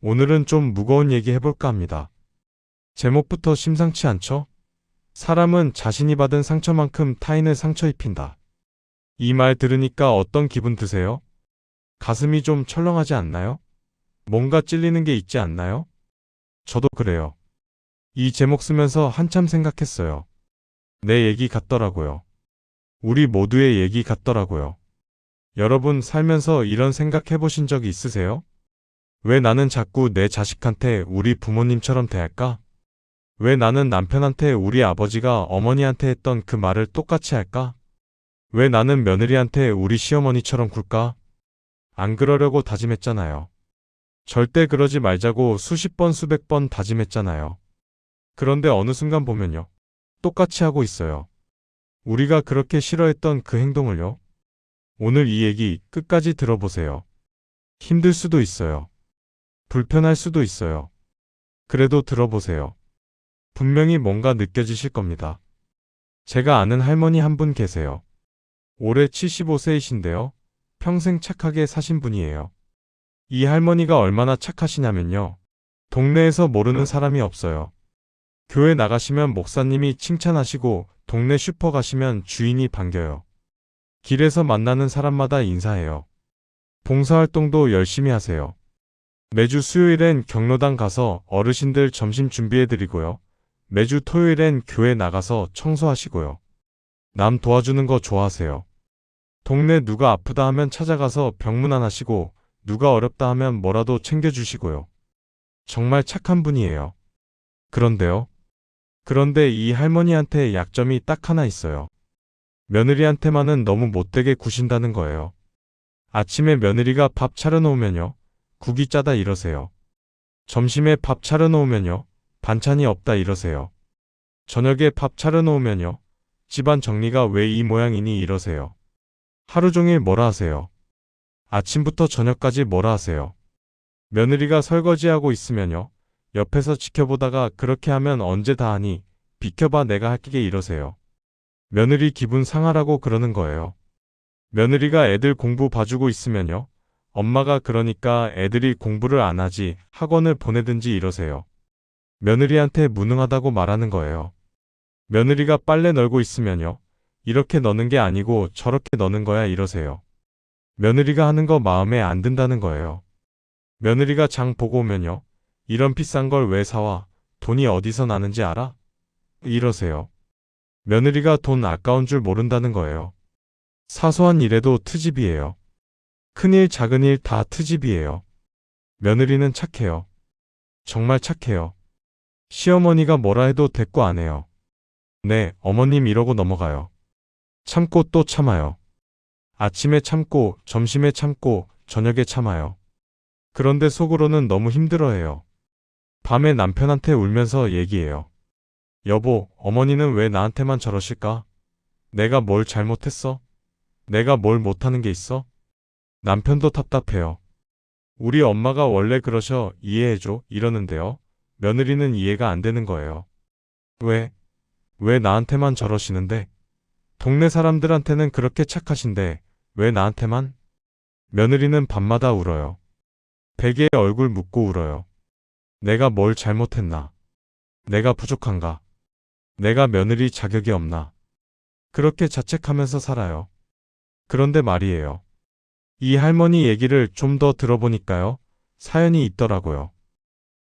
오늘은 좀 무거운 얘기 해볼까 합니다. 제목부터 심상치 않죠? 사람은 자신이 받은 상처만큼 타인을 상처 입힌다. 이 말 들으니까 어떤 기분 드세요? 가슴이 좀 철렁하지 않나요? 뭔가 찔리는 게 있지 않나요? 저도 그래요. 이 제목 쓰면서 한참 생각했어요. 내 얘기 같더라고요. 우리 모두의 얘기 같더라고요. 여러분 살면서 이런 생각 해보신 적이 있으세요? 왜 나는 자꾸 내 자식한테 우리 부모님처럼 대할까? 왜 나는 남편한테 우리 아버지가 어머니한테 했던 그 말을 똑같이 할까? 왜 나는 며느리한테 우리 시어머니처럼 굴까? 안 그러려고 다짐했잖아요. 절대 그러지 말자고 수십 번 수백 번 다짐했잖아요. 그런데 어느 순간 보면요. 똑같이 하고 있어요. 우리가 그렇게 싫어했던 그 행동을요. 오늘 이 얘기 끝까지 들어보세요. 힘들 수도 있어요. 불편할 수도 있어요. 그래도 들어보세요. 분명히 뭔가 느껴지실 겁니다. 제가 아는 할머니 한 분 계세요. 올해 75세이신데요. 평생 착하게 사신 분이에요. 이 할머니가 얼마나 착하시냐면요. 동네에서 모르는 사람이 없어요. 교회 나가시면 목사님이 칭찬하시고 동네 슈퍼 가시면 주인이 반겨요. 길에서 만나는 사람마다 인사해요. 봉사활동도 열심히 하세요. 매주 수요일엔 경로당 가서 어르신들 점심 준비해드리고요. 매주 토요일엔 교회 나가서 청소하시고요. 남 도와주는 거 좋아하세요. 동네 누가 아프다 하면 찾아가서 병문안 하시고 누가 어렵다 하면 뭐라도 챙겨주시고요. 정말 착한 분이에요. 그런데요. 그런데 이 할머니한테 약점이 딱 하나 있어요. 며느리한테만은 너무 못되게 구신다는 거예요. 아침에 며느리가 밥 차려놓으면요. 국이 짜다 이러세요. 점심에 밥 차려놓으면요. 반찬이 없다 이러세요. 저녁에 밥 차려놓으면요. 집안 정리가 왜 이 모양이니 이러세요. 하루 종일 뭐라 하세요. 아침부터 저녁까지 뭐라 하세요. 며느리가 설거지하고 있으면요. 옆에서 지켜보다가 그렇게 하면 언제 다 하니? 비켜봐 내가 할게 이러세요. 며느리 기분 상하라고 그러는 거예요. 며느리가 애들 공부 봐주고 있으면요. 엄마가 그러니까 애들이 공부를 안 하지 학원을 보내든지 이러세요. 며느리한테 무능하다고 말하는 거예요. 며느리가 빨래 널고 있으면요. 이렇게 너는 게 아니고 저렇게 너는 거야 이러세요. 며느리가 하는 거 마음에 안 든다는 거예요. 며느리가 장 보고 오면요. 이런 비싼 걸 왜 사와? 돈이 어디서 나는지 알아? 이러세요. 며느리가 돈 아까운 줄 모른다는 거예요. 사소한 일에도 트집이에요. 큰일 작은 일 다 트집이에요. 며느리는 착해요. 정말 착해요. 시어머니가 뭐라 해도 대꾸 안 해요. 네, 어머님 이러고 넘어가요. 참고 또 참아요. 아침에 참고, 점심에 참고, 저녁에 참아요. 그런데 속으로는 너무 힘들어해요. 밤에 남편한테 울면서 얘기해요. 여보, 어머니는 왜 나한테만 저러실까? 내가 뭘 잘못했어? 내가 뭘 못하는 게 있어? 남편도 답답해요. 우리 엄마가 원래 그러셔, 이해해줘, 이러는데요. 며느리는 이해가 안 되는 거예요. 왜 나한테만 저러시는데? 동네 사람들한테는 그렇게 착하신데 왜 나한테만? 며느리는 밤마다 울어요. 베개에 얼굴 묻고 울어요. 내가 뭘 잘못했나? 내가 부족한가? 내가 며느리 자격이 없나? 그렇게 자책하면서 살아요. 그런데 말이에요. 이 할머니 얘기를 좀 더 들어보니까요. 사연이 있더라고요.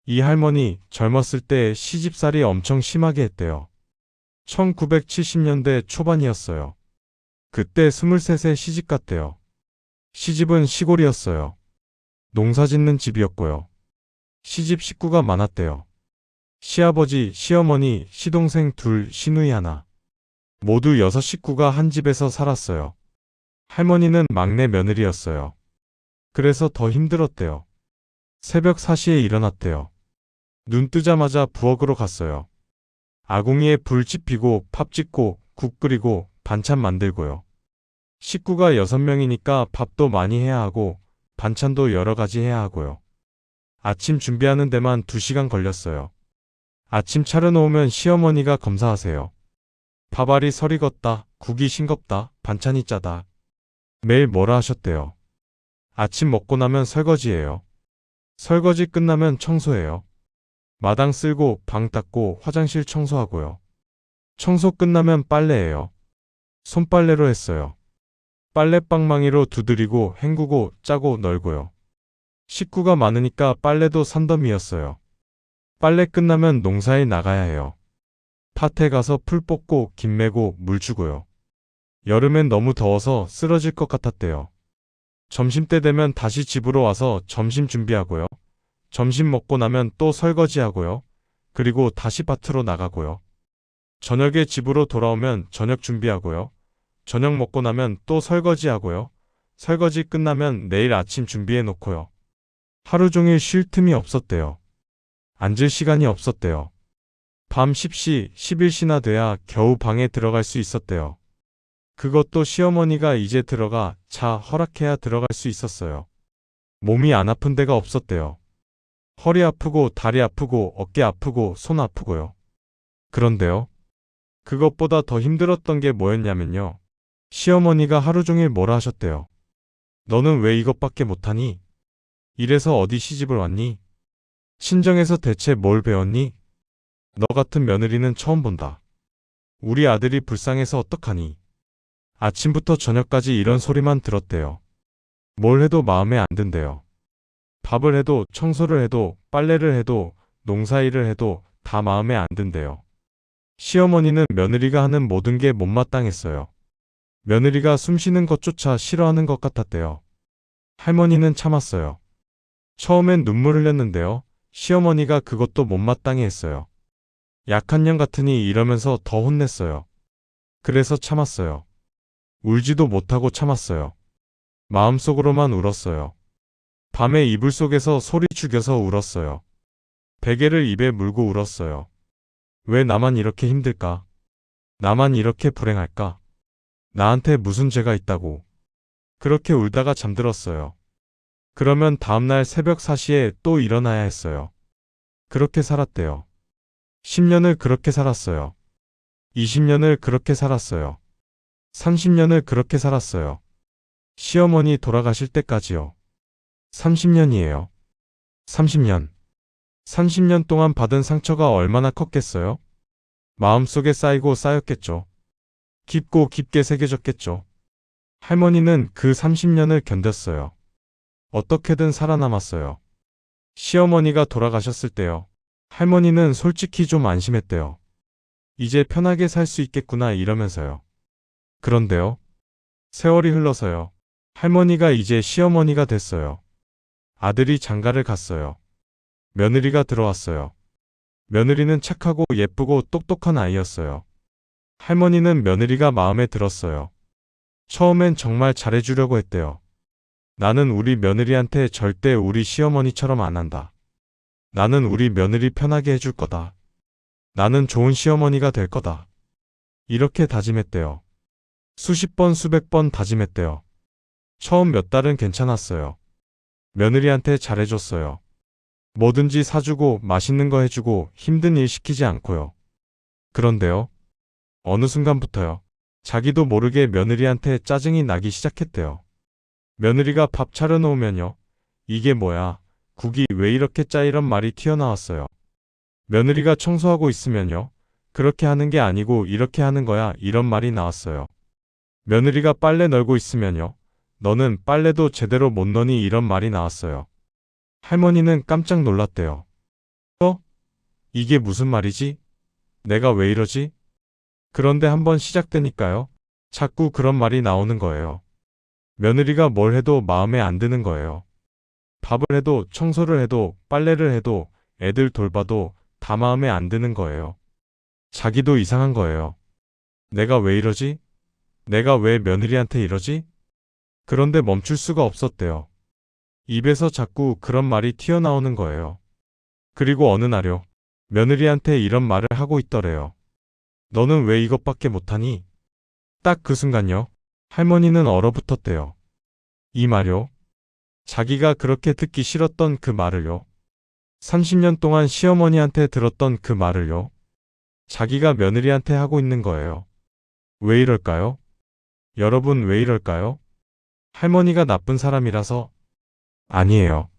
이 할머니 젊었을 때 시집살이 엄청 심하게 했대요. 1970년대 초반이었어요. 그때 23세 시집 갔대요. 시집은 시골이었어요. 농사 짓는 집이었고요. 시집 식구가 많았대요. 시아버지, 시어머니, 시동생 둘, 시누이 하나. 모두 6식구가 한 집에서 살았어요. 할머니는 막내 며느리였어요. 그래서 더 힘들었대요. 새벽 4시에 일어났대요. 눈 뜨자마자 부엌으로 갔어요. 아궁이에 불 지피고 밥 짓고 국 끓이고 반찬 만들고요. 식구가 6명이니까 밥도 많이 해야 하고 반찬도 여러 가지 해야 하고요. 아침 준비하는 데만 2시간 걸렸어요. 아침 차려놓으면 시어머니가 검사하세요. 밥알이 설익었다, 국이 싱겁다, 반찬이 짜다. 매일 뭐라 하셨대요. 아침 먹고 나면 설거지예요. 설거지 끝나면 청소해요. 마당 쓸고 방 닦고 화장실 청소하고요. 청소 끝나면 빨래해요. 손빨래로 했어요. 빨래방망이로 두드리고 헹구고 짜고 널고요. 식구가 많으니까 빨래도 산더미였어요. 빨래 끝나면 농사에 나가야 해요. 밭에 가서 풀 뽑고 김 매고 물 주고요. 여름엔 너무 더워서 쓰러질 것 같았대요. 점심때 되면 다시 집으로 와서 점심 준비하고요. 점심 먹고 나면 또 설거지하고요. 그리고 다시 밭으로 나가고요. 저녁에 집으로 돌아오면 저녁 준비하고요. 저녁 먹고 나면 또 설거지하고요. 설거지 끝나면 내일 아침 준비해 놓고요. 하루 종일 쉴 틈이 없었대요. 앉을 시간이 없었대요. 밤 10시, 11시나 돼야 겨우 방에 들어갈 수 있었대요. 그것도 시어머니가 이제 들어가 자 허락해야 들어갈 수 있었어요. 몸이 안 아픈 데가 없었대요. 허리 아프고 다리 아프고 어깨 아프고 손 아프고요. 그런데요. 그것보다 더 힘들었던 게 뭐였냐면요. 시어머니가 하루 종일 뭐라 하셨대요. 너는 왜 이것밖에 못하니? 이래서 어디 시집을 왔니? 친정에서 대체 뭘 배웠니? 너 같은 며느리는 처음 본다. 우리 아들이 불쌍해서 어떡하니? 아침부터 저녁까지 이런 소리만 들었대요. 뭘 해도 마음에 안 든대요. 밥을 해도 청소를 해도 빨래를 해도 농사일을 해도 다 마음에 안 든대요. 시어머니는 며느리가 하는 모든 게 못마땅했어요. 며느리가 숨쉬는 것조차 싫어하는 것 같았대요. 할머니는 참았어요. 처음엔 눈물 흘렸는데요. 시어머니가 그것도 못마땅해 했어요. 약한 년 같으니 이러면서 더 혼냈어요. 그래서 참았어요. 울지도 못하고 참았어요. 마음속으로만 울었어요. 밤에 이불 속에서 소리 죽여서 울었어요. 베개를 입에 물고 울었어요. 왜 나만 이렇게 힘들까? 나만 이렇게 불행할까? 나한테 무슨 죄가 있다고. 그렇게 울다가 잠들었어요. 그러면 다음날 새벽 4시에 또 일어나야 했어요. 그렇게 살았대요. 10년을 그렇게 살았어요. 20년을 그렇게 살았어요. 30년을 그렇게 살았어요. 시어머니 돌아가실 때까지요. 30년이에요. 30년. 30년 동안 받은 상처가 얼마나 컸겠어요? 마음속에 쌓이고 쌓였겠죠. 깊고 깊게 새겨졌겠죠. 할머니는 그 30년을 견뎠어요. 어떻게든 살아남았어요. 시어머니가 돌아가셨을 때요. 할머니는 솔직히 좀 안심했대요. 이제 편하게 살 수 있겠구나 이러면서요. 그런데요. 세월이 흘러서요. 할머니가 이제 시어머니가 됐어요. 아들이 장가를 갔어요. 며느리가 들어왔어요. 며느리는 착하고 예쁘고 똑똑한 아이였어요. 할머니는 며느리가 마음에 들었어요. 처음엔 정말 잘해주려고 했대요. 나는 우리 며느리한테 절대 우리 시어머니처럼 안 한다. 나는 우리 며느리 편하게 해줄 거다. 나는 좋은 시어머니가 될 거다. 이렇게 다짐했대요. 수십 번 수백 번 다짐했대요. 처음 몇 달은 괜찮았어요. 며느리한테 잘해줬어요. 뭐든지 사주고 맛있는 거 해주고 힘든 일 시키지 않고요. 그런데요. 어느 순간부터요. 자기도 모르게 며느리한테 짜증이 나기 시작했대요. 며느리가 밥 차려놓으면요. 이게 뭐야? 국이 왜 이렇게 짜 이런 말이 튀어나왔어요. 며느리가 청소하고 있으면요. 그렇게 하는 게 아니고 이렇게 하는 거야 이런 말이 나왔어요. 며느리가 빨래 널고 있으면요. 너는 빨래도 제대로 못 너니 이런 말이 나왔어요. 할머니는 깜짝 놀랐대요. 이게 무슨 말이지? 내가 왜 이러지? 그런데 한번 시작되니까요. 자꾸 그런 말이 나오는 거예요. 며느리가 뭘 해도 마음에 안 드는 거예요. 밥을 해도 청소를 해도 빨래를 해도 애들 돌봐도 다 마음에 안 드는 거예요. 자기도 이상한 거예요. 내가 왜 이러지? 내가 왜 며느리한테 이러지? 그런데 멈출 수가 없었대요. 입에서 자꾸 그런 말이 튀어나오는 거예요. 그리고 어느 날요. 며느리한테 이런 말을 하고 있더래요. 너는 왜 이것밖에 못하니? 딱 그 순간요. 할머니는 얼어붙었대요. 이 말요. 자기가 그렇게 듣기 싫었던 그 말을요. 30년 동안 시어머니한테 들었던 그 말을요. 자기가 며느리한테 하고 있는 거예요. 왜 이럴까요? 여러분 왜 이럴까요? 할머니가 나쁜 사람이라서? 아니에요.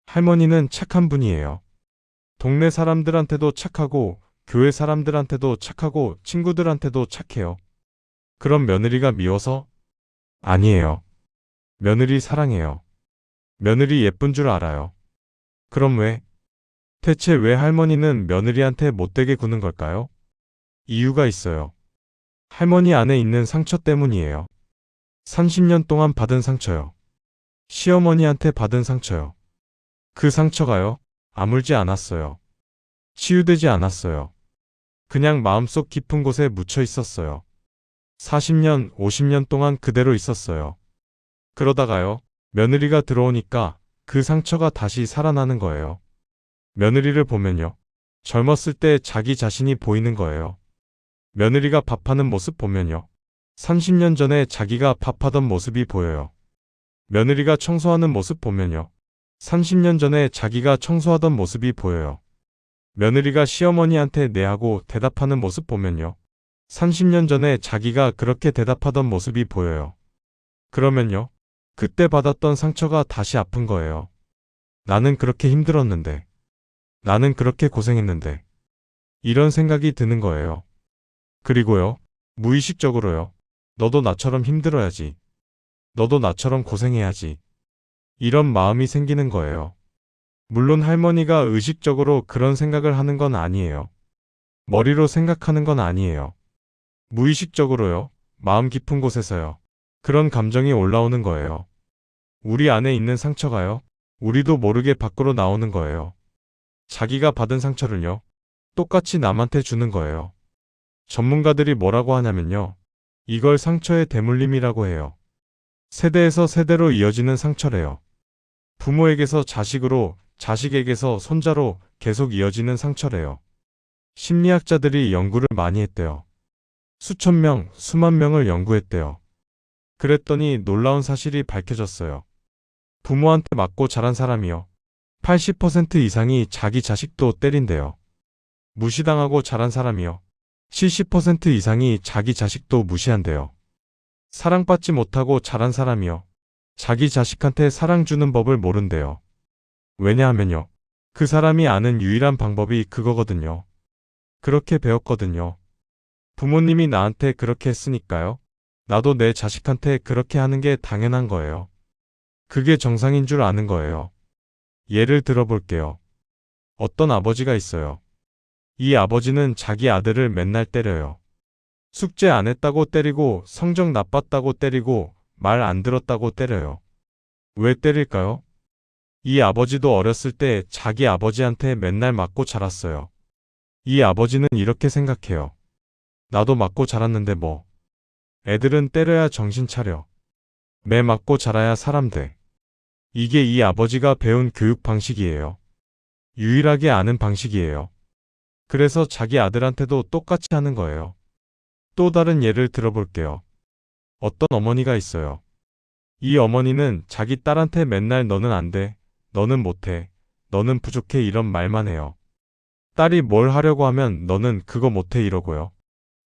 할머니는 착한 분이에요. 동네 사람들한테도 착하고, 교회 사람들한테도 착하고, 친구들한테도 착해요. 그럼 며느리가 미워서? 아니에요. 며느리 사랑해요. 며느리 예쁜 줄 알아요. 그럼 왜? 대체 왜 할머니는 며느리한테 못되게 구는 걸까요? 이유가 있어요. 할머니 안에 있는 상처 때문이에요. 30년 동안 받은 상처요. 시어머니한테 받은 상처요. 그 상처가요, 아물지 않았어요. 치유되지 않았어요. 그냥 마음속 깊은 곳에 묻혀 있었어요. 40년, 50년 동안 그대로 있었어요. 그러다가요, 며느리가 들어오니까 그 상처가 다시 살아나는 거예요. 며느리를 보면요, 젊었을 때 자기 자신이 보이는 거예요. 며느리가 밥하는 모습 보면요, 30년 전에 자기가 밥하던 모습이 보여요. 며느리가 청소하는 모습 보면요, 30년 전에 자기가 청소하던 모습이 보여요. 며느리가 시어머니한테 네하고 대답하는 모습 보면요, 30년 전에 자기가 그렇게 대답하던 모습이 보여요. 그러면요, 그때 받았던 상처가 다시 아픈 거예요. 나는 그렇게 힘들었는데, 나는 그렇게 고생했는데, 이런 생각이 드는 거예요. 그리고요, 무의식적으로요, 너도 나처럼 힘들어야지. 너도 나처럼 고생해야지. 이런 마음이 생기는 거예요. 물론 할머니가 의식적으로 그런 생각을 하는 건 아니에요. 머리로 생각하는 건 아니에요. 무의식적으로요, 마음 깊은 곳에서요, 그런 감정이 올라오는 거예요. 우리 안에 있는 상처가요, 우리도 모르게 밖으로 나오는 거예요. 자기가 받은 상처를요, 똑같이 남한테 주는 거예요. 전문가들이 뭐라고 하냐면요, 이걸 상처의 대물림이라고 해요. 세대에서 세대로 이어지는 상처래요. 부모에게서 자식으로, 자식에게서 손자로 계속 이어지는 상처래요. 심리학자들이 연구를 많이 했대요. 수천 명, 수만 명을 연구했대요. 그랬더니 놀라운 사실이 밝혀졌어요. 부모한테 맞고 자란 사람이요, 80% 이상이 자기 자식도 때린대요. 무시당하고 자란 사람이요, 70% 이상이 자기 자식도 무시한대요. 사랑받지 못하고 자란 사람이요, 자기 자식한테 사랑 주는 법을 모른대요. 왜냐하면요, 그 사람이 아는 유일한 방법이 그거거든요. 그렇게 배웠거든요. 부모님이 나한테 그렇게 했으니까요, 나도 내 자식한테 그렇게 하는 게 당연한 거예요. 그게 정상인 줄 아는 거예요. 예를 들어볼게요. 어떤 아버지가 있어요. 이 아버지는 자기 아들을 맨날 때려요. 숙제 안 했다고 때리고, 성적 나빴다고 때리고, 말 안 들었다고 때려요. 왜 때릴까요? 이 아버지도 어렸을 때 자기 아버지한테 맨날 맞고 자랐어요. 이 아버지는 이렇게 생각해요. 나도 맞고 자랐는데 뭐. 애들은 때려야 정신 차려. 매 맞고 자라야 사람 돼. 이게 이 아버지가 배운 교육 방식이에요. 유일하게 아는 방식이에요. 그래서 자기 아들한테도 똑같이 하는 거예요. 또 다른 예를 들어볼게요. 어떤 어머니가 있어요. 이 어머니는 자기 딸한테 맨날 너는 안 돼, 너는 못해, 너는 부족해 이런 말만 해요. 딸이 뭘 하려고 하면 너는 그거 못해 이러고요.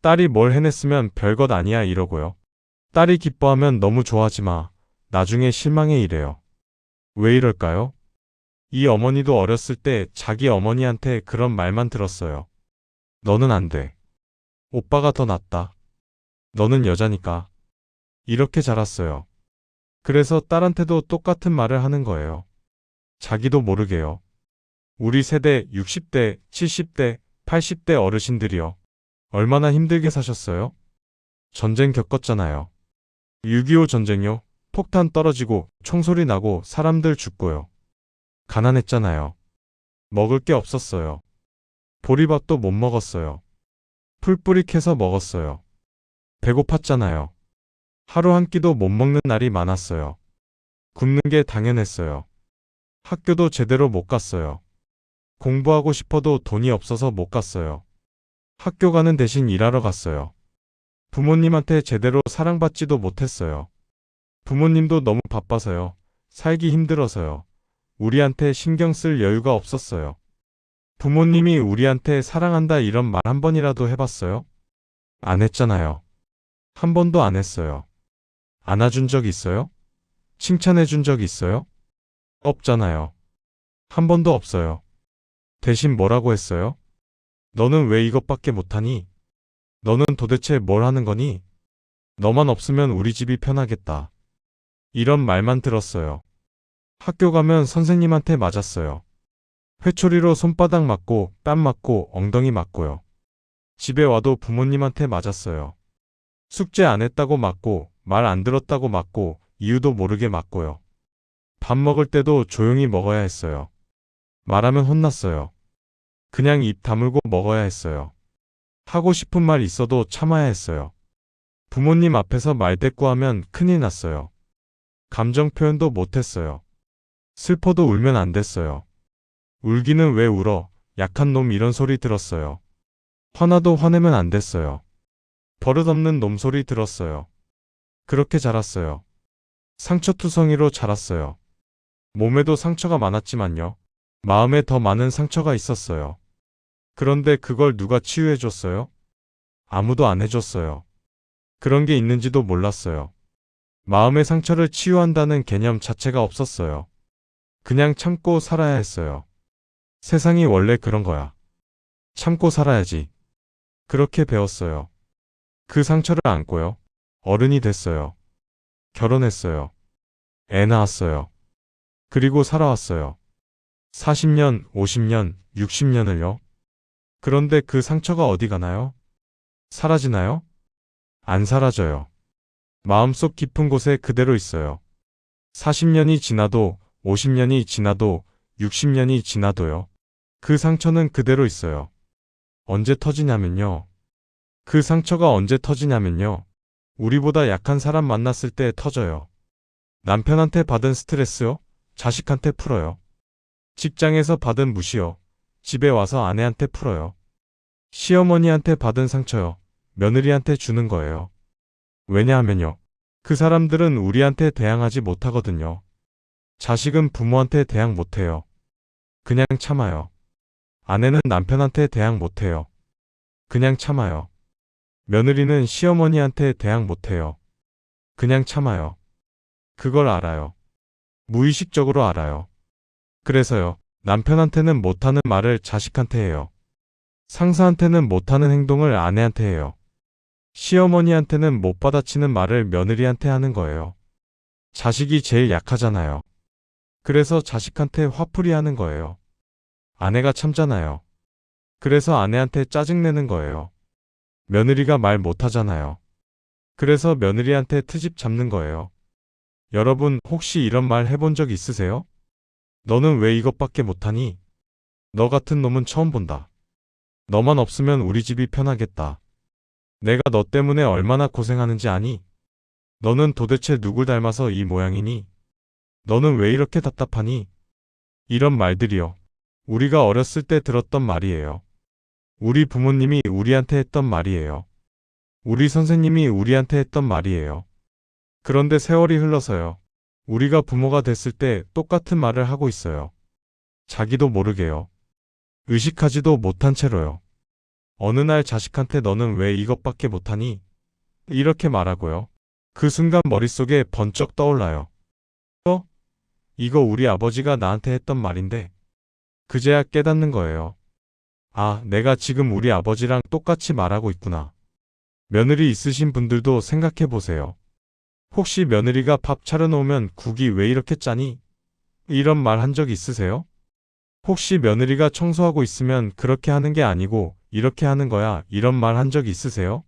딸이 뭘 해냈으면 별것 아니야 이러고요. 딸이 기뻐하면 너무 좋아하지 마. 나중에 실망해 이래요. 왜 이럴까요? 이 어머니도 어렸을 때 자기 어머니한테 그런 말만 들었어요. 너는 안 돼. 오빠가 더 낫다. 너는 여자니까. 이렇게 자랐어요. 그래서 딸한테도 똑같은 말을 하는 거예요. 자기도 모르게요. 우리 세대 60대, 70대, 80대 어르신들이요. 얼마나 힘들게 사셨어요? 전쟁 겪었잖아요. 6.25 전쟁요. 폭탄 떨어지고 총소리 나고 사람들 죽고요. 가난했잖아요. 먹을 게 없었어요. 보리밥도 못 먹었어요. 풀뿌리 캐서 먹었어요. 배고팠잖아요. 하루 한 끼도 못 먹는 날이 많았어요. 굶는 게 당연했어요. 학교도 제대로 못 갔어요. 공부하고 싶어도 돈이 없어서 못 갔어요. 학교 가는 대신 일하러 갔어요. 부모님한테 제대로 사랑받지도 못했어요. 부모님도 너무 바빠서요. 살기 힘들어서요. 우리한테 신경 쓸 여유가 없었어요. 부모님이 우리한테 사랑한다 이런 말 한 번이라도 해봤어요? 안 했잖아요. 한 번도 안 했어요. 안아준 적 있어요? 칭찬해준 적 있어요? 없잖아요. 한 번도 없어요. 대신 뭐라고 했어요? 너는 왜 이것밖에 못하니? 너는 도대체 뭘 하는 거니? 너만 없으면 우리 집이 편하겠다. 이런 말만 들었어요. 학교 가면 선생님한테 맞았어요. 회초리로 손바닥 맞고 뺨 맞고 엉덩이 맞고요. 집에 와도 부모님한테 맞았어요. 숙제 안 했다고 맞고 말 안 들었다고 맞고 이유도 모르게 맞고요. 밥 먹을 때도 조용히 먹어야 했어요. 말하면 혼났어요. 그냥 입 다물고 먹어야 했어요. 하고 싶은 말 있어도 참아야 했어요. 부모님 앞에서 말대꾸하면 큰일 났어요. 감정 표현도 못했어요. 슬퍼도 울면 안 됐어요. 울기는 왜 울어? 약한 놈 이런 소리 들었어요. 화나도 화내면 안 됐어요. 버릇없는 놈 소리 들었어요. 그렇게 자랐어요. 상처투성이로 자랐어요. 몸에도 상처가 많았지만요. 마음에 더 많은 상처가 있었어요. 그런데 그걸 누가 치유해줬어요? 아무도 안 해줬어요. 그런 게 있는지도 몰랐어요. 마음의 상처를 치유한다는 개념 자체가 없었어요. 그냥 참고 살아야 했어요. 세상이 원래 그런 거야. 참고 살아야지. 그렇게 배웠어요. 그 상처를 안고요. 어른이 됐어요. 결혼했어요. 애 낳았어요. 그리고 살아왔어요. 40년, 50년, 60년을요. 그런데 그 상처가 어디 가나요? 사라지나요? 안 사라져요. 마음속 깊은 곳에 그대로 있어요. 40년이 지나도, 50년이 지나도, 60년이 지나도요. 그 상처는 그대로 있어요. 언제 터지냐면요. 그 상처가 언제 터지냐면요. 우리보다 약한 사람 만났을 때 터져요. 남편한테 받은 스트레스요. 자식한테 풀어요. 직장에서 받은 무시요. 집에 와서 아내한테 풀어요. 시어머니한테 받은 상처요. 며느리한테 주는 거예요. 왜냐하면요. 그 사람들은 우리한테 대항하지 못하거든요. 자식은 부모한테 대항 못해요. 그냥 참아요. 아내는 남편한테 대항 못해요. 그냥 참아요. 며느리는 시어머니한테 대항 못해요. 그냥 참아요. 그걸 알아요. 무의식적으로 알아요. 그래서요. 남편한테는 못하는 말을 자식한테 해요. 상사한테는 못하는 행동을 아내한테 해요. 시어머니한테는 못 받아치는 말을 며느리한테 하는 거예요. 자식이 제일 약하잖아요. 그래서 자식한테 화풀이 하는 거예요. 아내가 참잖아요. 그래서 아내한테 짜증내는 거예요. 며느리가 말 못하잖아요. 그래서 며느리한테 트집 잡는 거예요. 여러분 혹시 이런 말 해본 적 있으세요? 너는 왜 이것밖에 못하니? 너 같은 놈은 처음 본다. 너만 없으면 우리 집이 편하겠다. 내가 너 때문에 얼마나 고생하는지 아니? 너는 도대체 누굴 닮아서 이 모양이니? 너는 왜 이렇게 답답하니? 이런 말들이요. 우리가 어렸을 때 들었던 말이에요. 우리 부모님이 우리한테 했던 말이에요. 우리 선생님이 우리한테 했던 말이에요. 그런데 세월이 흘러서요. 우리가 부모가 됐을 때 똑같은 말을 하고 있어요. 자기도 모르게요. 의식하지도 못한 채로요. 어느 날 자식한테 너는 왜 이것밖에 못하니? 이렇게 말하고요. 그 순간 머릿속에 번쩍 떠올라요. 이거 우리 아버지가 나한테 했던 말인데. 그제야 깨닫는 거예요. 아, 내가 지금 우리 아버지랑 똑같이 말하고 있구나. 며느리 있으신 분들도 생각해 보세요. 혹시 며느리가 밥 차려놓으면 국이 왜 이렇게 짜니? 이런 말 한 적 있으세요? 혹시 며느리가 청소하고 있으면 그렇게 하는 게 아니고 이렇게 하는 거야 이런 말 한 적 있으세요?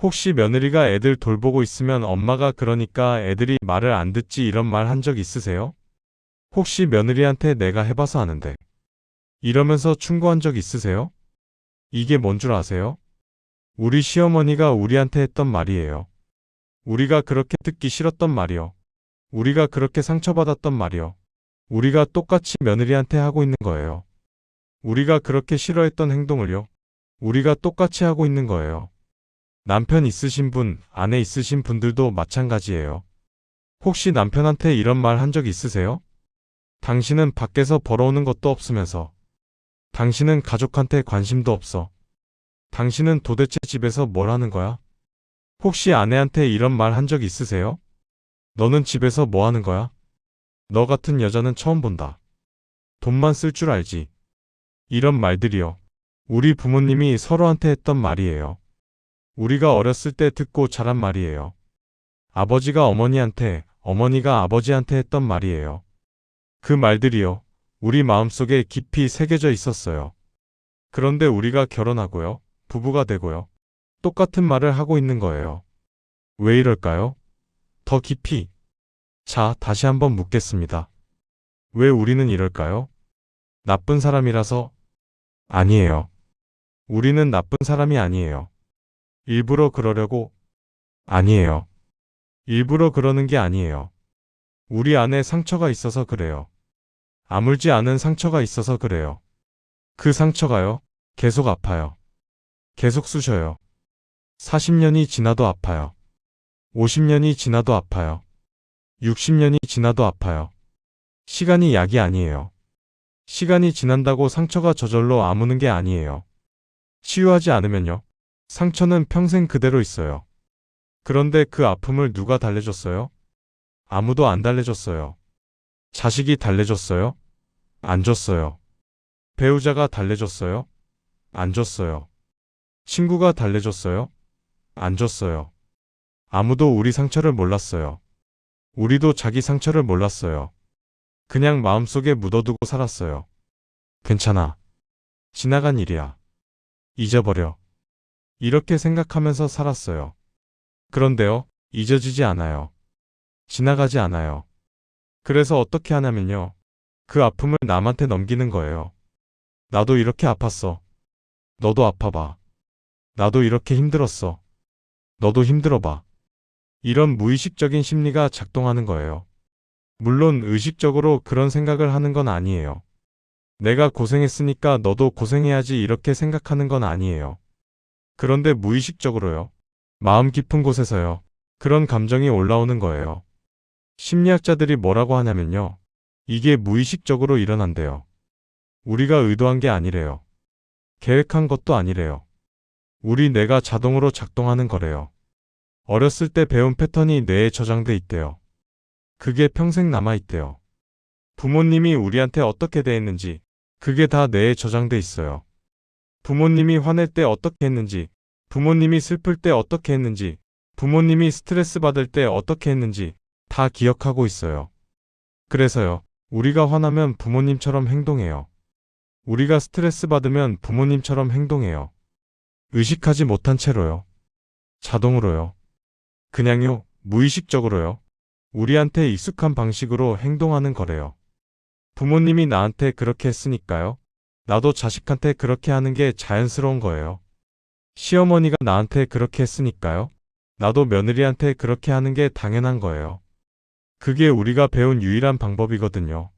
혹시 며느리가 애들 돌보고 있으면 엄마가 그러니까 애들이 말을 안 듣지 이런 말 한 적 있으세요? 혹시 며느리한테 내가 해봐서 아는데 이러면서 충고한 적 있으세요? 이게 뭔 줄 아세요? 우리 시어머니가 우리한테 했던 말이에요. 우리가 그렇게 듣기 싫었던 말이요. 우리가 그렇게 상처받았던 말이요. 우리가 똑같이 며느리한테 하고 있는 거예요. 우리가 그렇게 싫어했던 행동을요. 우리가 똑같이 하고 있는 거예요. 남편 있으신 분, 아내 있으신 분들도 마찬가지예요. 혹시 남편한테 이런 말 한 적 있으세요? 당신은 밖에서 벌어오는 것도 없으면서 당신은 가족한테 관심도 없어. 당신은 도대체 집에서 뭘 하는 거야? 혹시 아내한테 이런 말 한 적 있으세요? 너는 집에서 뭐 하는 거야? 너 같은 여자는 처음 본다. 돈만 쓸 줄 알지. 이런 말들이요. 우리 부모님이 서로한테 했던 말이에요. 우리가 어렸을 때 듣고 자란 말이에요. 아버지가 어머니한테, 어머니가 아버지한테 했던 말이에요. 그 말들이요. 우리 마음속에 깊이 새겨져 있었어요. 그런데 우리가 결혼하고요. 부부가 되고요. 똑같은 말을 하고 있는 거예요. 왜 이럴까요? 더 깊이. 자, 다시 한번 묻겠습니다. 왜 우리는 이럴까요? 나쁜 사람이라서? 아니에요. 우리는 나쁜 사람이 아니에요. 일부러 그러려고? 아니에요. 일부러 그러는 게 아니에요. 우리 안에 상처가 있어서 그래요. 아물지 않은 상처가 있어서 그래요. 그 상처가요, 계속 아파요. 계속 쑤셔요. 40년이 지나도 아파요. 50년이 지나도 아파요. 60년이 지나도 아파요. 시간이 약이 아니에요. 시간이 지난다고 상처가 저절로 아무는 게 아니에요. 치유하지 않으면요, 상처는 평생 그대로 있어요. 그런데 그 아픔을 누가 달래줬어요? 아무도 안 달래줬어요. 자식이 달래줬어요? 안 줬어요. 배우자가 달래줬어요? 안 줬어요. 친구가 달래줬어요? 안 줬어요. 아무도 우리 상처를 몰랐어요. 우리도 자기 상처를 몰랐어요. 그냥 마음속에 묻어두고 살았어요. 괜찮아. 지나간 일이야. 잊어버려. 이렇게 생각하면서 살았어요. 그런데요, 잊어지지 않아요. 지나가지 않아요. 그래서 어떻게 하냐면요. 그 아픔을 남한테 넘기는 거예요. 나도 이렇게 아팠어. 너도 아파봐. 나도 이렇게 힘들었어. 너도 힘들어봐. 이런 무의식적인 심리가 작동하는 거예요. 물론 의식적으로 그런 생각을 하는 건 아니에요. 내가 고생했으니까 너도 고생해야지 이렇게 생각하는 건 아니에요. 그런데 무의식적으로요. 마음 깊은 곳에서요. 그런 감정이 올라오는 거예요. 심리학자들이 뭐라고 하냐면요. 이게 무의식적으로 일어난대요. 우리가 의도한 게 아니래요. 계획한 것도 아니래요. 우리 뇌가 자동으로 작동하는 거래요. 어렸을 때 배운 패턴이 뇌에 저장돼 있대요. 그게 평생 남아있대요. 부모님이 우리한테 어떻게 대했는지 그게 다 뇌에 저장돼 있어요. 부모님이 화낼 때 어떻게 했는지, 부모님이 슬플 때 어떻게 했는지, 부모님이 스트레스 받을 때 어떻게 했는지 다 기억하고 있어요. 그래서요, 우리가 화나면 부모님처럼 행동해요. 우리가 스트레스 받으면 부모님처럼 행동해요. 의식하지 못한 채로요. 자동으로요. 그냥요, 무의식적으로요. 우리한테 익숙한 방식으로 행동하는 거래요. 부모님이 나한테 그렇게 했으니까요. 나도 자식한테 그렇게 하는 게 자연스러운 거예요. 시어머니가 나한테 그렇게 했으니까요. 나도 며느리한테 그렇게 하는 게 당연한 거예요. 그게 우리가 배운 유일한 방법이거든요.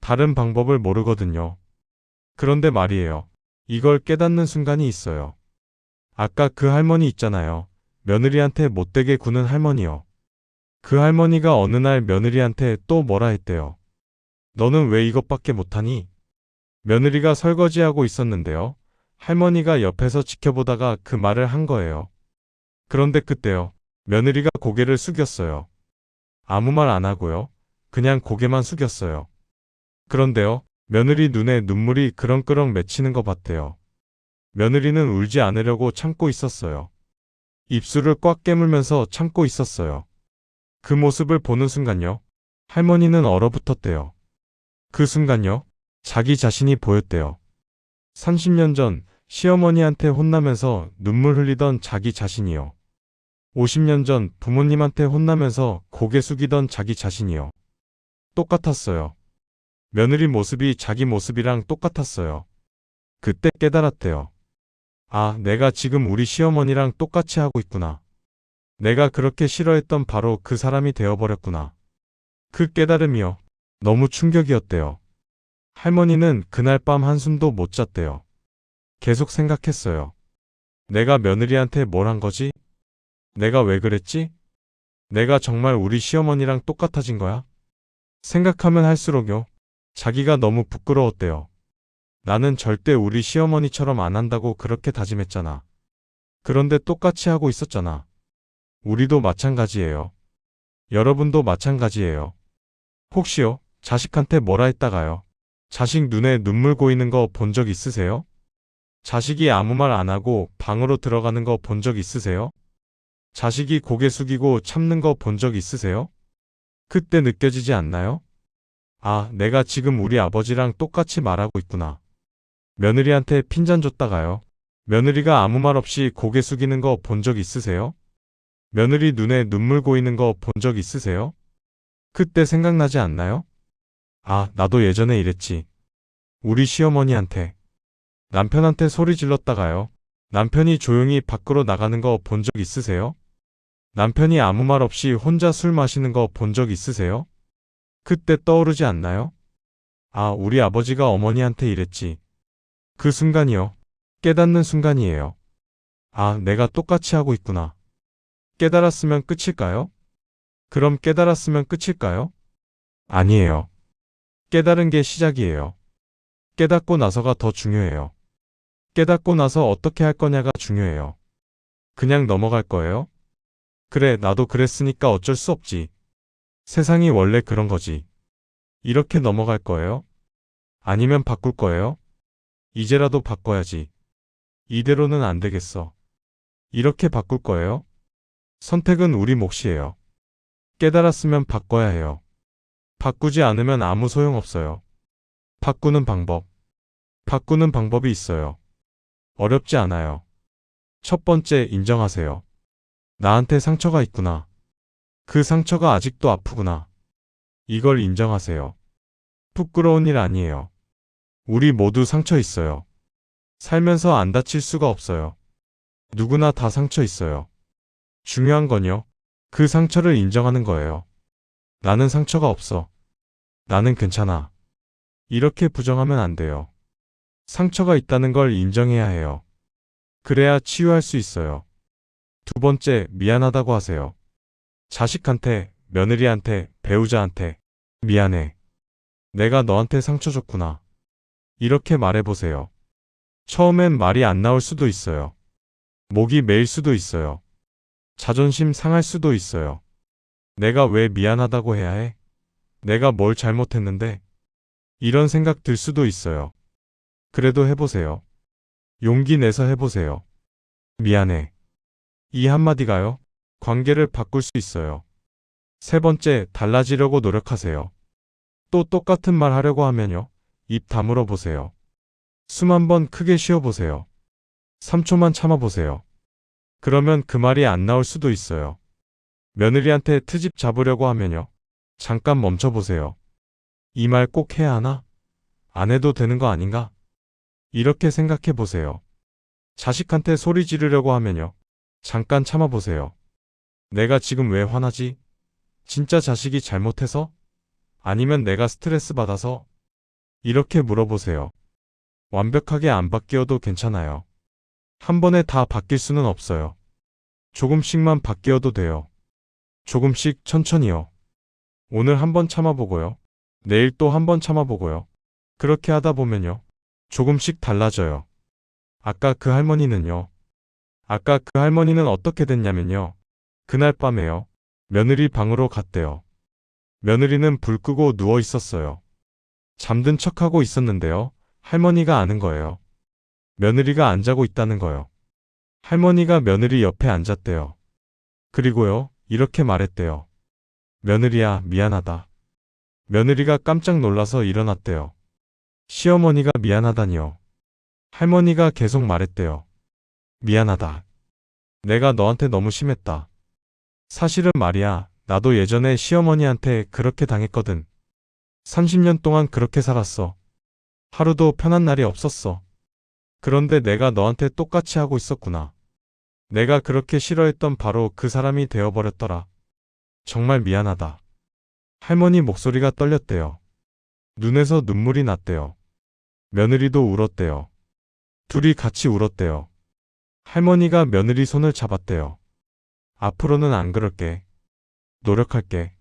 다른 방법을 모르거든요. 그런데 말이에요. 이걸 깨닫는 순간이 있어요. 아까 그 할머니 있잖아요. 며느리한테 못되게 구는 할머니요. 그 할머니가 어느 날 며느리한테 또 뭐라 했대요. 너는 왜 이것밖에 못하니? 며느리가 설거지하고 있었는데요. 할머니가 옆에서 지켜보다가 그 말을 한 거예요. 그런데 그때요. 며느리가 고개를 숙였어요. 아무 말 안 하고요. 그냥 고개만 숙였어요. 그런데요. 며느리 눈에 눈물이 그렁그렁 맺히는 거 봤대요. 며느리는 울지 않으려고 참고 있었어요. 입술을 꽉 깨물면서 참고 있었어요. 그 모습을 보는 순간요. 할머니는 얼어붙었대요. 그 순간요. 자기 자신이 보였대요. 30년 전 시어머니한테 혼나면서 눈물 흘리던 자기 자신이요. 50년 전 부모님한테 혼나면서 고개 숙이던 자기 자신이요. 똑같았어요. 며느리 모습이 자기 모습이랑 똑같았어요. 그때 깨달았대요. 아, 내가 지금 우리 시어머니랑 똑같이 하고 있구나. 내가 그렇게 싫어했던 바로 그 사람이 되어버렸구나. 그 깨달음이요. 너무 충격이었대요. 할머니는 그날 밤 한숨도 못 잤대요. 계속 생각했어요. 내가 며느리한테 뭘 한 거지? 내가 왜 그랬지? 내가 정말 우리 시어머니랑 똑같아진 거야? 생각하면 할수록요. 자기가 너무 부끄러웠대요. 나는 절대 우리 시어머니처럼 안 한다고 그렇게 다짐했잖아. 그런데 똑같이 하고 있었잖아. 우리도 마찬가지예요. 여러분도 마찬가지예요. 혹시요, 자식한테 뭐라 했다가요. 자식 눈에 눈물 고이는 거 본 적 있으세요? 자식이 아무 말 안 하고 방으로 들어가는 거 본 적 있으세요? 자식이 고개 숙이고 참는 거 본 적 있으세요? 그때 느껴지지 않나요? 아, 내가 지금 우리 아버지랑 똑같이 말하고 있구나. 며느리한테 핀잔 줬다가요. 며느리가 아무 말 없이 고개 숙이는 거 본 적 있으세요? 며느리 눈에 눈물 고이는 거 본 적 있으세요? 그때 생각나지 않나요? 아, 나도 예전에 이랬지. 우리 시어머니한테, 남편한테 소리 질렀다가요. 남편이 조용히 밖으로 나가는 거 본 적 있으세요? 남편이 아무 말 없이 혼자 술 마시는 거 본 적 있으세요? 그때 떠오르지 않나요? 아, 우리 아버지가 어머니한테 이랬지. 그 순간이요. 깨닫는 순간이에요. 아, 내가 똑같이 하고 있구나. 깨달았으면 끝일까요? 그럼 깨달았으면 끝일까요? 아니에요. 깨달은 게 시작이에요. 깨닫고 나서가 더 중요해요. 깨닫고 나서 어떻게 할 거냐가 중요해요. 그냥 넘어갈 거예요? 그래, 나도 그랬으니까 어쩔 수 없지. 세상이 원래 그런 거지. 이렇게 넘어갈 거예요? 아니면 바꿀 거예요? 이제라도 바꿔야지. 이대로는 안 되겠어. 이렇게 바꿀 거예요? 선택은 우리 몫이에요. 깨달았으면 바꿔야 해요. 바꾸지 않으면 아무 소용없어요. 바꾸는 방법. 바꾸는 방법이 있어요. 어렵지 않아요. 첫 번째, 인정하세요. 나한테 상처가 있구나. 그 상처가 아직도 아프구나. 이걸 인정하세요. 부끄러운 일 아니에요. 우리 모두 상처 있어요. 살면서 안 다칠 수가 없어요. 누구나 다 상처 있어요. 중요한 건요. 그 상처를 인정하는 거예요. 나는 상처가 없어. 나는 괜찮아. 이렇게 부정하면 안 돼요. 상처가 있다는 걸 인정해야 해요. 그래야 치유할 수 있어요. 두 번째, 미안하다고 하세요. 자식한테, 며느리한테, 배우자한테, 미안해. 내가 너한테 상처 줬구나. 이렇게 말해보세요. 처음엔 말이 안 나올 수도 있어요. 목이 메일 수도 있어요. 자존심 상할 수도 있어요. 내가 왜 미안하다고 해야 해? 내가 뭘 잘못했는데? 이런 생각 들 수도 있어요. 그래도 해보세요. 용기 내서 해보세요. 미안해. 이 한마디가요, 관계를 바꿀 수 있어요. 세 번째, 달라지려고 노력하세요. 또 똑같은 말 하려고 하면요, 입 다물어 보세요. 숨 한 번 크게 쉬어보세요. 3초만 참아보세요. 그러면 그 말이 안 나올 수도 있어요. 며느리한테 트집 잡으려고 하면요, 잠깐 멈춰보세요. 이 말 꼭 해야 하나? 안 해도 되는 거 아닌가? 이렇게 생각해 보세요. 자식한테 소리 지르려고 하면요, 잠깐 참아보세요. 내가 지금 왜 화나지? 진짜 자식이 잘못해서? 아니면 내가 스트레스 받아서? 이렇게 물어보세요. 완벽하게 안 바뀌어도 괜찮아요. 한 번에 다 바뀔 수는 없어요. 조금씩만 바뀌어도 돼요. 조금씩 천천히요. 오늘 한번 참아보고요. 내일 또 한번 참아보고요. 그렇게 하다 보면요, 조금씩 달라져요. 아까 그 할머니는 어떻게 됐냐면요. 그날 밤에요. 며느리 방으로 갔대요. 며느리는 불 끄고 누워 있었어요. 잠든 척하고 있었는데요. 할머니가 아는 거예요. 며느리가 안 자고 있다는 거요. 할머니가 며느리 옆에 앉았대요. 그리고요, 이렇게 말했대요. 며느리야, 미안하다. 며느리가 깜짝 놀라서 일어났대요. 시어머니가 미안하다니요. 할머니가 계속 말했대요. 미안하다. 내가 너한테 너무 심했다. 사실은 말이야, 나도 예전에 시어머니한테 그렇게 당했거든. 30년 동안 그렇게 살았어. 하루도 편한 날이 없었어. 그런데 내가 너한테 똑같이 하고 있었구나. 내가 그렇게 싫어했던 바로 그 사람이 되어버렸더라. 정말 미안하다. 할머니 목소리가 떨렸대요. 눈에서 눈물이 났대요. 며느리도 울었대요. 둘이 같이 울었대요. 할머니가 며느리 손을 잡았대요. 앞으로는 안 그럴게. 노력할게.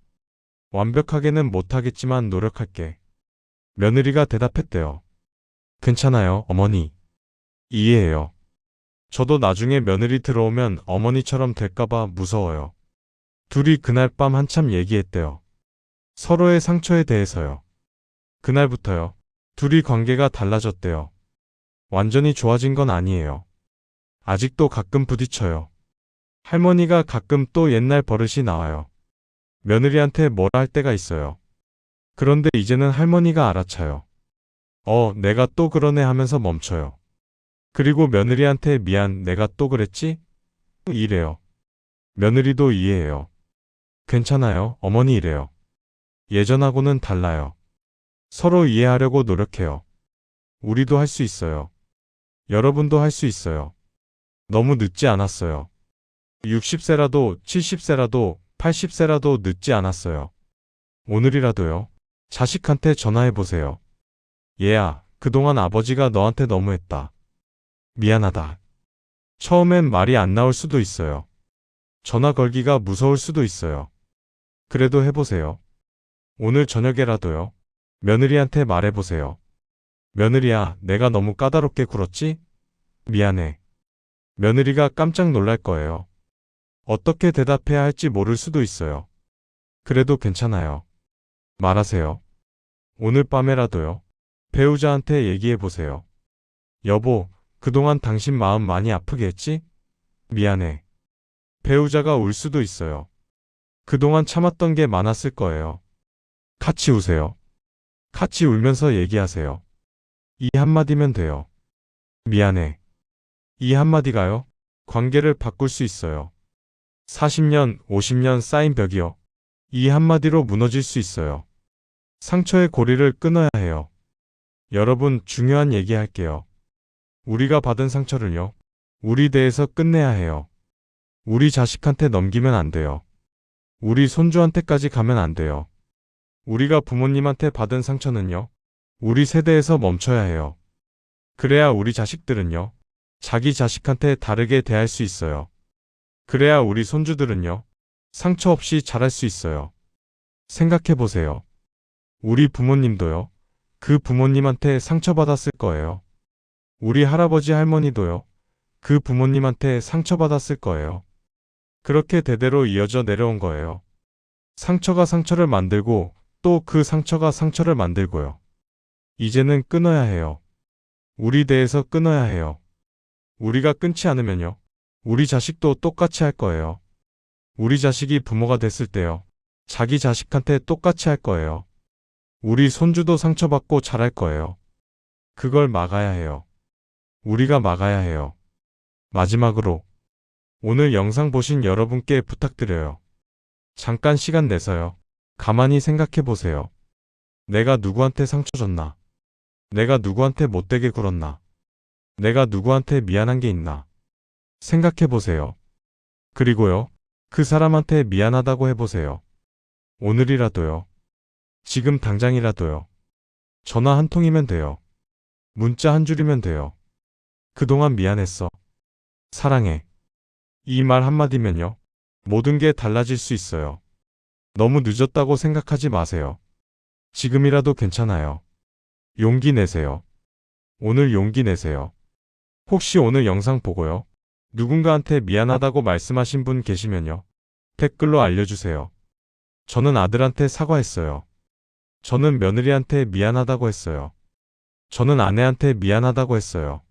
완벽하게는 못하겠지만 노력할게. 며느리가 대답했대요. 괜찮아요, 어머니. 이해해요. 저도 나중에 며느리 들어오면 어머니처럼 될까봐 무서워요. 둘이 그날 밤 한참 얘기했대요. 서로의 상처에 대해서요. 그날부터요. 둘이 관계가 달라졌대요. 완전히 좋아진 건 아니에요. 아직도 가끔 부딪혀요. 할머니가 가끔 또 옛날 버릇이 나와요. 며느리한테 뭐라 할 때가 있어요. 그런데 이제는 할머니가 알아차요. 내가 또 그러네 하면서 멈춰요. 그리고 며느리한테 미안, 내가 또 그랬지? 이래요. 며느리도 이해해요. 괜찮아요, 어머니 이래요. 예전하고는 달라요. 서로 이해하려고 노력해요. 우리도 할 수 있어요. 여러분도 할 수 있어요. 너무 늦지 않았어요. 60세라도 70세라도 80세라도 늦지 않았어요. 오늘이라도요. 자식한테 전화해보세요. 얘야, 그동안 아버지가 너한테 너무했다. 미안하다. 처음엔 말이 안 나올 수도 있어요. 전화 걸기가 무서울 수도 있어요. 그래도 해보세요. 오늘 저녁에라도요. 며느리한테 말해보세요. 며느리야, 내가 너무 까다롭게 굴었지? 미안해. 며느리가 깜짝 놀랄 거예요. 어떻게 대답해야 할지 모를 수도 있어요. 그래도 괜찮아요. 말하세요. 오늘 밤에라도요. 배우자한테 얘기해보세요. 여보, 그동안 당신 마음 많이 아프게 했지? 미안해. 배우자가 울 수도 있어요. 그동안 참았던 게 많았을 거예요. 같이 우세요. 같이 울면서 얘기하세요. 이 한마디면 돼요. 미안해. 이 한마디가요, 관계를 바꿀 수 있어요. 40년, 50년 쌓인 벽이요. 이 한마디로 무너질 수 있어요. 상처의 고리를 끊어야 해요. 여러분, 중요한 얘기 할게요. 우리가 받은 상처를요. 우리 대에서 끝내야 해요. 우리 자식한테 넘기면 안 돼요. 우리 손주한테까지 가면 안 돼요. 우리가 부모님한테 받은 상처는요. 우리 세대에서 멈춰야 해요. 그래야 우리 자식들은요. 자기 자식한테 다르게 대할 수 있어요. 그래야 우리 손주들은요. 상처 없이 자랄 수 있어요. 생각해보세요. 우리 부모님도요. 그 부모님한테 상처받았을 거예요. 우리 할아버지 할머니도요. 그 부모님한테 상처받았을 거예요. 그렇게 대대로 이어져 내려온 거예요. 상처가 상처를 만들고 또 그 상처가 상처를 만들고요. 이제는 끊어야 해요. 우리 대에서 끊어야 해요. 우리가 끊지 않으면요. 우리 자식도 똑같이 할 거예요. 우리 자식이 부모가 됐을 때요. 자기 자식한테 똑같이 할 거예요. 우리 손주도 상처받고 자랄 거예요. 그걸 막아야 해요. 우리가 막아야 해요. 마지막으로 오늘 영상 보신 여러분께 부탁드려요. 잠깐 시간 내서요. 가만히 생각해 보세요. 내가 누구한테 상처 줬나? 내가 누구한테 못되게 굴었나? 내가 누구한테 미안한 게 있나? 생각해 보세요. 그리고요. 그 사람한테 미안하다고 해보세요. 오늘이라도요. 지금 당장이라도요. 전화 한 통이면 돼요. 문자 한 줄이면 돼요. 그동안 미안했어. 사랑해. 이 말 한마디면요. 모든 게 달라질 수 있어요. 너무 늦었다고 생각하지 마세요. 지금이라도 괜찮아요. 용기 내세요. 오늘 용기 내세요. 혹시 오늘 영상 보고요. 누군가한테 미안하다고 말씀하신 분 계시면요. 댓글로 알려주세요. 저는 아들한테 사과했어요. 저는 며느리한테 미안하다고 했어요. 저는 아내한테 미안하다고 했어요.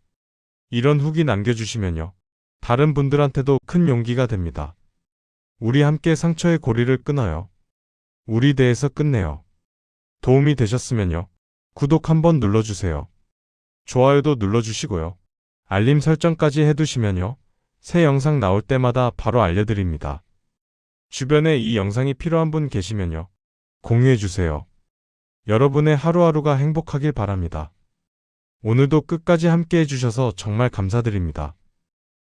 이런 후기 남겨주시면요. 다른 분들한테도 큰 용기가 됩니다. 우리 함께 상처의 고리를 끊어요. 우리 대에서 끝내요. 도움이 되셨으면요. 구독 한번 눌러주세요. 좋아요도 눌러주시고요. 알림 설정까지 해두시면요. 새 영상 나올 때마다 바로 알려드립니다. 주변에 이 영상이 필요한 분 계시면요. 공유해주세요. 여러분의 하루하루가 행복하길 바랍니다. 오늘도 끝까지 함께 해주셔서 정말 감사드립니다.